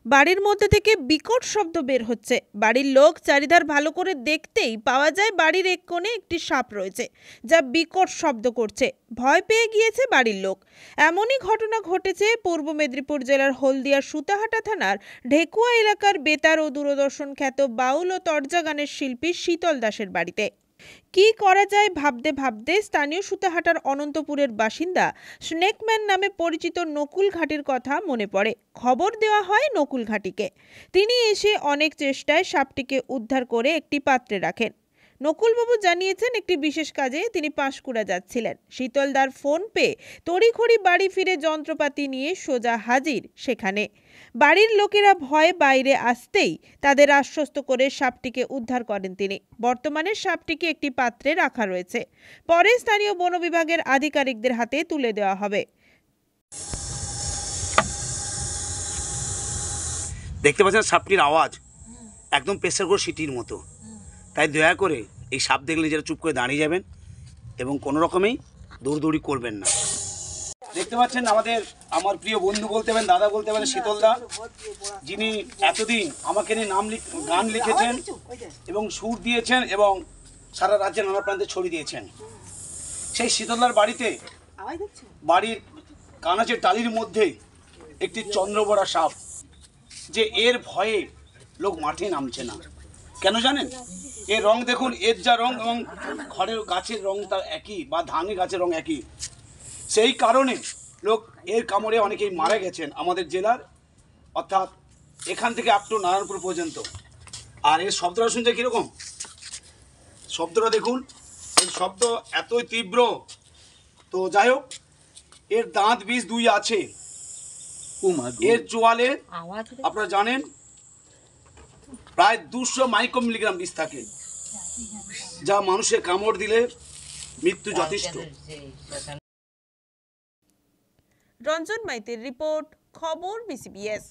বাড়ির মধ্যে থেকে বিকট শব্দ বের হচ্ছে। বাড়ির লোক চারিধার ভালো করে দেখতেই পাওয়া যায় বাড়ির এক কোণে একটি সাপ রয়েছে, যা বিকট শব্দ করছে। ভয় পেয়ে গিয়েছে বাড়ির লোক। এমনই ঘটনা ঘটেছে পূর্ব মেদিনীপুর জেলার হলদিয়া সুতাহাটা থানার ঢেকুয়া এলাকার বেতার ও দূরদর্শন খ্যাত বাউল ও তরজা গানের শিল্পী শীতল দাসের বাড়িতে। কি করা যায় ভাবতে ভাবতে স্থানীয় সুতাহাটার অনন্তপুরের বাসিন্দা স্নেকম্যান নামে পরিচিত নকুল ঘাটির কথা মনে পড়ে। খবর দেওয়া হয় নকুল ঘাটিকে। তিনি এসে অনেক চেষ্টায় সাপটিকে উদ্ধার করে একটি পাত্রে রাখেন। নকুলবাবু জানিয়েছেন, একটি বিশেষ কাজে তিনি পাঁশকুড়া যাচ্ছিলেন। শীতলদার ফোন পেয়ে তড়িঘড়ি বাড়ি ফিরে যন্ত্রপাতি নিয়ে সোজা হাজির সেখানে। বাড়ির লোকেরা ভয়ে বাইরে আসতেই তাদের আশ্বস্ত করে সাপটিকে উদ্ধার করেন তিনি। বর্তমানে সাপটিকে একটি পাত্রে রাখা রয়েছে। পরে স্থানীয় বন বিভাগের আধিকারিকদের হাতে তুলে দেওয়া হবে। দেখতে পাচ্ছেন সাপটির আওয়াজ একদম প্রেসার করে সিটির মতো। তাই দয়া করে এই সাপ দেখলে নিজেরা চুপ করে দাঁড়িয়ে যাবেন এবং কোনো রকমেই দৌড়দৌড়ি করবেন না। দেখতে পাচ্ছেন আমার প্রিয় বন্ধু বলতে পারেন, দাদা বলতে পারেন, শীতলদা, যিনি এতদিন আমাকে নিয়ে গান লিখেছেন এবং সুর দিয়েছেন এবং সারা রাজ্যে নানা প্রান্তে ছড়িয়ে দিয়েছেন। সেই শীতলদার বাড়ির কানাচের টালির মধ্যে একটি চন্দ্রবড়া সাপ, যে এর ভয়ে লোক মাঠে নামছে না। কেন জানেন? এর রং দেখুন, এর যা রং এবং খড়ের গাছের রং তার একই, বা ধানের গাছের রং একই। সেই কারণে লোক এর কামড়ে অনেকেই মারা গেছেন আমাদের জেলার, অর্থাৎ এখান থেকে আপ টু নারায়ণপুর পর্যন্ত। আর এর শব্দটা শুনছে কীরকম? শব্দটা দেখুন, এর শব্দ এতই তীব্র। তো যাই হোক, এর দাঁত বিষ 2 আছে। এর চোয়ালে আপনারা জানেন প্রায় 200 মাইক্রো মিলিগ্রাম বিষ থাকে, যা মানুষের কামড় দিলে মৃত্যু যথেষ্ট। রঞ্জন মাইতির রিপোর্ট, খবর BCBS।